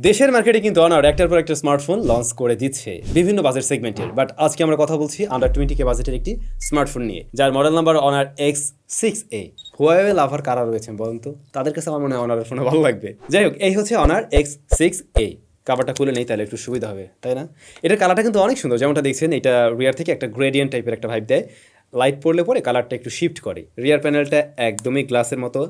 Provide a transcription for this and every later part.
দেশের মার্কেটে কিন্তু অনার একটার পর একটা স্মার্টফোন লঞ্চ করে দিচ্ছে বিভিন্ন বাজেট সেগমেন্টের। বাট আজকে আমরা কথা বলছি আন্ডার 20K বাজেটের একটি স্মার্টফোন নিয়ে, যার model number Honor X6A। Huawei lover কারা রয়েছেন বলুন তো? তাদের কাছে আমার মনে হয় অনারের ফোনে ভালো লাগবে। যাই হোক, এই হচ্ছে অনার X6A। কাভারটা খুলে নেই তাহলে একটু সুবিধা হবে, তাই না? এটার কালারটা কিন্তু অনেক সুন্দর, যেমনটা দেখছেন এটা রিয়ার থেকে একটা গ্রেডিয়েন্ট টাইপের একটা ভাইব দেয়। লাইট পড়লে পরে কালারটা একটু শিফট করে। রিয়ার প্যানেলটা একদমই গ্লাসের মতো,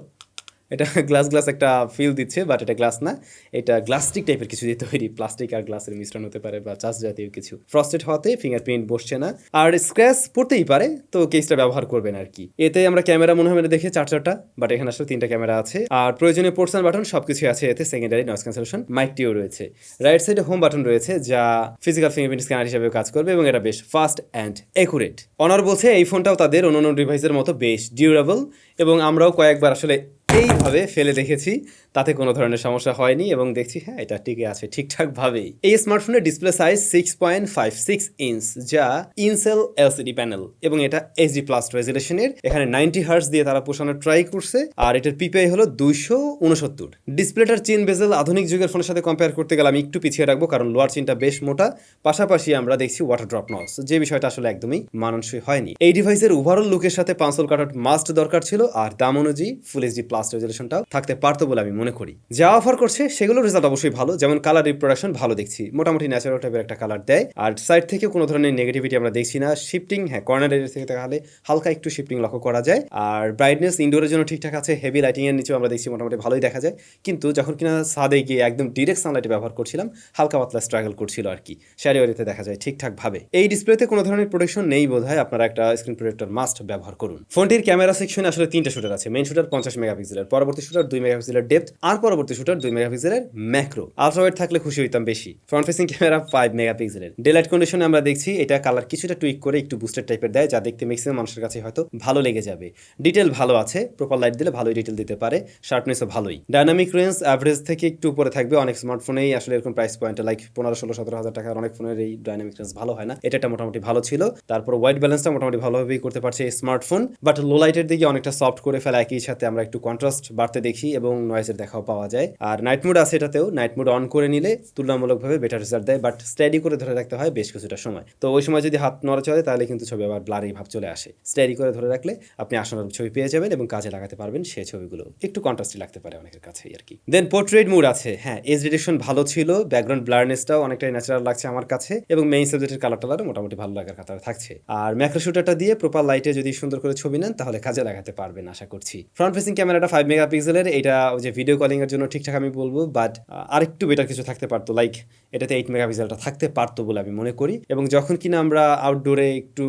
এটা গ্লাস একটা ফিল দিচ্ছে, বাট এটা গ্লাস না, এটা গ্লাস্টিক টাইপের কিছু দিয়ে তৈরি। প্লাস্টিক আর গ্লাসের মিশ্রণ হতে পারে বা চাষ জাতীয় কিছু। ফ্রস্টেড হওয়াতে ফিঙ্গারপ্রিন্ট বসছে না, আর স্ক্র্যাচ পড়তেই পারে, তো কেসটা ব্যবহার করবেন আর কি। এতে আমরা ক্যামেরা মনে হয় দেখে চারটা, বাট এখানে আসলে 3টা ক্যামেরা আছে, আর প্রয়োজনীয় পোর্টস অ্যান্ড বাটন সবকিছু আছে এতে। সেকেন্ডারি নয়েজ ক্যান্সেলেশন মাইকটিও রয়েছে। রাইট সাইডে হোম বাটন রয়েছে, যা ফিজিক্যাল ফিঙ্গারপ্রিন্ট স্ক্যানার হিসেবে কাজ করবে এবং এটা বেশ ফাস্ট অ্যান্ড অ্যাকুরেট। অনার বলছে এই ফোনটাও তাদের অন্যান্য ডিভাইসের মতো বেশ ডিউরেবল, এবং আমরাও কয়েকবার আসলে এইভাবে ফেলে দেখেছি, তাতে কোনো ধরনের সমস্যা হয়নি এবং দেখছি হ্যাঁ এটা টিকে আছে ঠিকঠাকভাবেই। এই স্মার্টফোনের ডিসপ্লে সাইজ 6.56 ইঞ্চ, যা ইনসেল এলসিডি প্যানেল, এবং এটা এইচডি প্লাস রেজুলেশনের। এখানে 90 হার্টজ দিয়ে তারা পোষানোর ট্রাই করছে, আর এটার পিপিআই হলো 269। ডিসপ্লেটার চিন বেজেল আধুনিক যুগের ফোনের সাথে কম্পেয়ার করতে গেলে আমি একটু পিছিয়ে রাখবো, কারণ লোয়ার চিনটা বেশ মোটা। পাশাপাশি আমরা দেখছি ওয়াটার ড্রপ নস, যে বিষয়টা আসলে একদমই মানানসই হয়নি। এই ডিভাইসের ওভারঅল লুকের সাথে পাঁচল কাটার মাস্ট দরকার ছিল, আর দাম অনুযায়ী ফুল এইচডি প্লাস রেজুলেশনটাও থাকতে পারতো বলে আমি মনে করি। যা অফার করছে সেগুলোর রেজাল্ট অবশ্যই ভালো, যেমন কালার রিপ্রোডাকশন ভালো দেখছি, মোটামুটি ন্যাচারাল টাইপের একটা কালার দেয়, আর সাইড থেকে কোনো ধরনের নেগেটিভিটি আমরা দেখছি না। শিফটিং হ্যাঁ কর্নার এরিয়া থেকে তাহলে হালকা একটু শিফটিং লক্ষ্য করা যায়, আর ব্রাইটনেস ইনডোরের জন্য ঠিকঠাক আছে। হেভি লাইটিং এর নিচেও আমরা দেখছি মোটামুটি ভালোই দেখা যায়, কিন্তু যখন কিনা ছাদে গিয়ে একদম ডিরেক্ট সানলাইটে ব্যবহার করছিলাম হালকা পাতলা স্ট্রাগল করছিল আর কি। শ্যারিওরিতে দেখা যায় ঠিকঠাক ভাবে। এই ডিসপ্লেতে কোনো ধরনের প্রোটেকশন নেই বোধহয়, আপনারা একটা স্ক্রিন প্রোটেক্টর মাস্ট ব্যবহার করুন। ফোনটির ক্যামেরা সেকশনে আসলে 3টা শুটার আছে। মেইন শুটার 50 মেগাপিক্সেলের, পরবর্তী শুটার 2 মেগাপিক্সেলের ডেপথ, আর পরবর্তী শুটার 2 মেগাপিক্সেলের ম্যাক্রো। আলট্রাওয়াইড থাকলে খুশি হইতাম বেশি। ফ্রন্ট ফেসিং ক্যামেরা 5 মেগাপিক্সেলের। ডেলাইট কন্ডিশনে আমরা দেখছি এটা কালার কিছুটা টুইক করে একটু বুস্টেড টাইপের দেয়, যা দেখতে ম্যাক্সিমাম মানুষের কাছে হয়তো ভালো লেগে যাবে। ডিটেল ভালো আছে, প্রপার লাইট দিলে ভালোই ডিটেল দিতে পারে, শার্পনেসও ভালোই। ডাইনামিক রেঞ্জ অ্যাভারেজ থেকে একটু উপরে থাকবে। অনেক স্মার্টফোনেই আসলে এরকম প্রাইস পয়েন্ট লাইক 15-16-17 হাজার টাকার অনেক ফোনের এই ডাইনামিক রেঞ্জ ভালো হয় না, এটা মোটামুটি ভালো ছিল। তারপর হোয়াইট ব্যালেন্সটা মোটামুটি ভালোভাবেই করতে পারছে এই স্মার্টফোন, বাট লো লাইটের দিকে অনেকটা সফট করে ফেলা, একই সাথে আমরা একটু কন্ট্রাস্ট বাড়তে দেখি এবং নয়েজের দেখাও পাওয়া যায়। আর নাইট মোড আছে এটাতেও, নাইট মোড অন করে নিলে তুলনামূলকভাবে বেটার রেজাল্ট দেয়, বাট স্টেডি করে ধরে রাখতে হয় বেশ কিছুটা সময়। তো ওই সময় যদি হাত নড়া চলে তাহলে কিন্তু ছবি আবার ব্লারি ভাব চলে আসে। স্টেডি করে ধরে রাখলে আপনি আসন্ন ছবি পেয়ে যাবেন এবং কাজে লাগাতে পারবেন সেই ছবিগুলো। একটু কন্ট্রাস্টই লাগতে পারে অনেকের কাছেই আর কি। দেন পোর্ট্রেট মোড আছে, হ্যাঁ এজ রিডাকশন ভালো ছিল, ব্যাকগ্রাউন্ড ব্লারনেসটাও অনেকটাই ন্যাচারাল লাগছে আমার কাছে, এবং মেইন সাবজেক্টের কালার টালারও মোটামুটি ভালো লাগার কথা থাকছে। আর ম্যাক্রো শুটারটা দিয়ে প্রপার লাইটে যদি সুন্দর করে ছবি নেন তাহলে কাজে লাগাতে পারবেন আশা করছি। ফ্রন্ট ফেসিং ক্যামেরাটা 5 মেগাপিক্সেলের, এটা ওই যে ভিডিও কলিং এর জন্য ঠিকঠাক আমি বলবো, বাট আরেকটু বেটার কিছু থাকতে পারতো, লাইক এটাতে 8 মেগাপিক্সেলটা থাকতে পারতো বলে আমি মনে করি। এবং যখন কিনা আমরা আউটডোরে একটু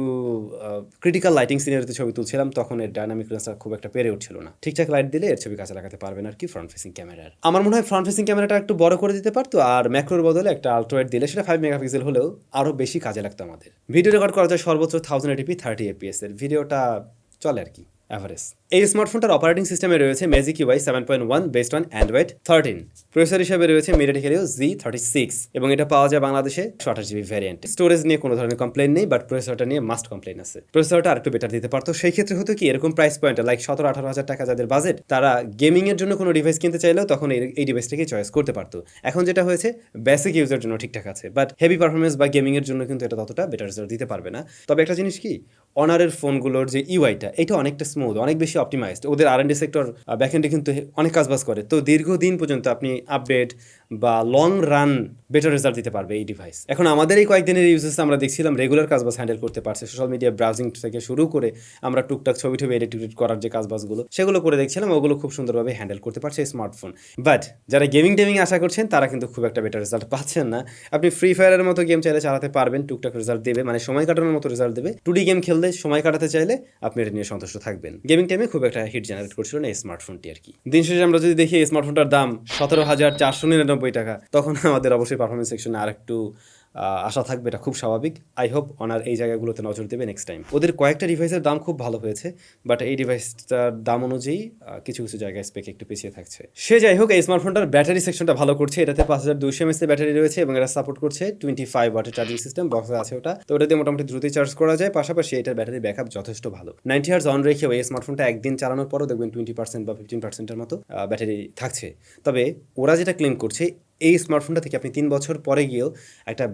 ক্রিটিক্যাল লাইটিং সিনারিতে ছবি তুলছিলাম তখন এর ডাইনামিক রেঞ্জটা খুব একটা পেরে উঠছিল না। ঠিকঠাক লাইট দিলে এর ছবি কাজে লাগাতে পারবেন আর কি ফ্রন্ট ফেসিং ক্যামেরার। আমার মনে হয় ফ্রন্ট ফেসিং ক্যামেরাটা একটু বড় করে দিতে পারতো, আর ম্যাক্রোর বদলে একটা আলট্রাওয়াইড দিলে সেটা 5 মেগাপিক্সেল হলেও আরও বেশি কাজে লাগতো আমাদের। ভিডিও রেকর্ড করা যায় সর্বোচ্চ 1080p 30 fps এর, ভিডিওটা চলে আর কি অ্যাভারেজ। এই স্মার্টফোনটার অপারেটিং সিস্টেমে রয়েছে magic UI 7.1 based on Android 13। Processor হিসেবে রয়েছে MediaTek Helio Z36, এবং এটা পাওয়া যায় বাংলাদেশে 128GB ভ্যারিয়েন্ট। স্টোরেজ নিয়ে কোনো ধরনের কমপ্লেন নেই, বাট প্রসেসরটা নিয়ে মাস্ট কমপ্লেন আছে। প্রসেসরটা আরেকটু বেটার দিতে পারতো। সেই ক্ষেত্রে হতো কি, এরকম প্রাইস পয়েন্টে লাইক 17-18 হাজার টাকা যাদের বাজেট, তারা গেমিং এর জন্য কোনো ডিভাইস কিনতে চাইলেও তখন এই ডিভাইসটাকে চয়েস করতে পারতো। এখন যেটা হয়েছে বেসিক ইউজের জন্য ঠিকঠাক আছে, বাট হেভি পারফরমেন্স বা গেমিং এর জন্য কিন্তু এটা ততটা বেটার রেজাল্ট দিতে পারবে না। তবে একটা জিনিস কি, অনারের ফোনগুলোর যে ইউআইটা এটা অনেকটা স্মুথ, অনেক বেশি অপটিমাইজড। ওদের R&D সেক্টর ব্যাকএন্ডে কিন্তু অনেক কাজবাজ করে, তো দীর্ঘদিন পর্যন্ত আপনি আপডেট বা লং রান বেটার রেজাল্ট দিতে পারবে এই ডিভাইস। এখন আমাদের এই কয়েকদিনের ইউজেস আমরা দেখছিলাম রেগুলার কাজবাজ হ্যান্ডেল করতে পারছে, সোশ্যাল মিডিয়া ব্রাউজিং থেকে শুরু করে আমরা টুকটাক ছবি এডিট করার যে কাজবাজগুলো সেগুলো করে দেখছিলাম, ওগুলো খুব সুন্দরভাবে হ্যান্ডেল করতে পারছে এই স্মার্টফোন। বাট যারা গেমিং আশা করছেন তারা কিন্তু খুব একটা বেটার রেজাল্ট পাচ্ছেন না। আপনি ফ্রি ফায়ারের মতো গেম চাইলে চালাতে পারবেন, টুকটাক রেজাল্ট দেবে, মানে সময় কাটানোর মতো রেজাল্ট দেবে। 2D গেম খেললে সময় কাটাতে চাইলে আপনি এটা নিয়ে সন্তুষ্ট থাকবেন। গেমিং টাইমে খুব একটা হিট জেনারেট করছিল না এই স্মার্টফোনটি আর কি। দিন শেষে আমরা যদি দেখি এই স্মার্টফোনটার দাম 17,499 টাকা, তখন আমাদের অবশ্যই পারফরমেন্স সেকশনে আর একটু আশা থাকবে, এটা খুব স্বাভাবিক। আই হোপ অনার এই জায়গাগুলোতে নজর দেবে নেক্সট টাইম। ওদের কয়েকটা ডিভাইসের দাম খুব ভালো হয়েছে, বাট এই ডিভাইসটার দাম অনুযায়ী কিছু জায়গায় স্পেক একটু পিছিয়ে থাকছে। সে যাই হোক, এই স্মার্টফোনটার ব্যাটারি সেকশনটা ভালো করছে। এটাতে 5200 mAh ব্যাটারি রয়েছে এবং এটা সাপোর্ট করছে 25 ওয়াটের চার্জিং সিস্টেম, বক্সে আছে ওটা, তো ওটা দিয়ে মোটামুটি দ্রুতই চার্জ করা যায়। পাশাপাশি এটার ব্যাটারি ব্যাকআপ যথেষ্ট ভালো। 90 Hz অন রেখেও এই স্মার্টফোনটা একদিন চালানোর পরও দেখবেন 20% বা 15%-এর মতো ব্যাটারি থাকছে। তবে ওরা যেটা ক্লেম করছে এই স্মার্টফোনটা থেকে আপনি 3 বছর পরে গিয়েও একটা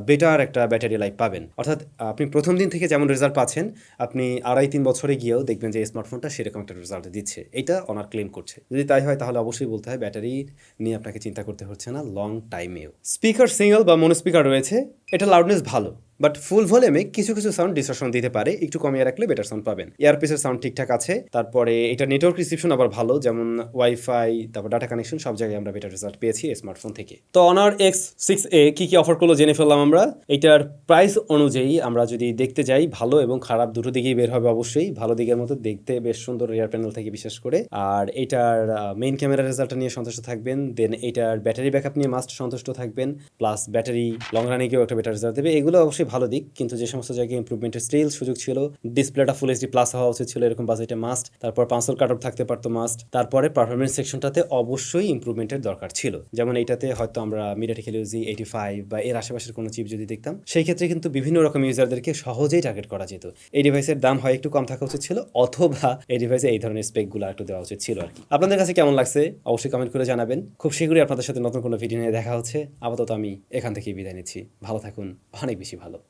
বেটার একটা ব্যাটারি লাইফ পাবেন। অর্থাৎ আপনি প্রথম দিন থেকে যেমন রেজাল্ট পাচ্ছেন, আপনি 2.5-3 বছরে গিয়েও দেখবেন যে এই স্মার্টফোনটা সেরকম একটা রেজাল্ট দিচ্ছে। এটা ওনার ক্লেম করছে। যদি তাই হয় তাহলে অবশ্যই বলতে হয় ব্যাটারি নিয়ে আপনাকে চিন্তা করতে হচ্ছে না লং টাইমেও। স্পিকার সিঙ্গেল বা মনো স্পিকার রয়েছে, এটা লাউডনেস ভালো, বাট ফুল ভলিউমে কিছু কিছু সাউন্ড ডিসটরশন দিতে পারে, একটু কমিয়ে রাখলে বেটার সাউন্ড পাবেন। ইয়ারপিসের সাউন্ড ঠিকঠাক আছে, তারপরে এটা নেটওয়ার্ক রিসিপশন আবার ভালো, যেমন ওয়াইফাই, তারপর ডাটা কানেকশন সব জায়গায় আমরা বেটার রেজাল্ট পেয়েছি এই স্মার্টফোন থেকে। তো অনার X6a কি কি অফার করলো জেনে ফেললাম আমরা। এটার প্রাইস অনুযায়ী আমরা যদি দেখতে যাই, ভালো এবং খারাপ দুটো দিকেই বের হবে অবশ্যই। ভালো দিকের মতো দেখতে বেশ সুন্দর রিয়ার প্যানেল থেকে বিশেষ করে, আর এটার মেইন ক্যামেরা রেজাল্টটা নিয়ে সন্তুষ্ট থাকবেন, দেন এটার ব্যাটারি ব্যাকআপ নিয়ে মাস্ট সন্তুষ্ট থাকবেন, প্লাস ব্যাটারি লং রানে গিয়েও একটা বেটার রেজাল্ট দেবে। এগুলো অবশ্যই ভালো দিক, কিন্তু যে সমস্ত জায়গায় ইমপ্রুভমেন্টের স্টিল সুযোগ ছিল, ডিসপ্লেটা ফুল এইচডি প্লাস হওয়া উচিত ছিল এরকম বাজেটে মাস্ট, তারপর পাঁচল কাট অফ থাকতে পারতো মাস্ট, তারপরে পারফরমেন্স সেকশনটাতে অবশ্যই ইমপ্রুভমেন্টের দরকার ছিল। যেমন এইটাতে হয়তো আমরা মিডিয়াটেক হেলিওজি 85 বা এর আশেপাশের কোনো চিপ যদি দেখতাম, সেই ক্ষেত্রে কিন্তু বিভিন্ন রকম ইউজারদেরকে সহজেই টার্গেট করা যেত। এই ডিভাইসের দাম হয় একটু কম থাকা উচিত ছিল, অথবা এই ডিভাইসে এই ধরনের স্পেকগুলো একটু দেওয়া উচিত ছিল আর কি। আপনাদের কাছে কেমন লাগছে অবশ্যই কমেন্ট করে জানাবেন। খুব শীঘ্রই আপনাদের সাথে নতুন কোনো ভিডিও নিয়ে দেখা হচ্ছে। আপাতত আমি এখান থেকেই বিদায় নিচ্ছি। ভালো থাকুন, অনেক বেশি ভালো।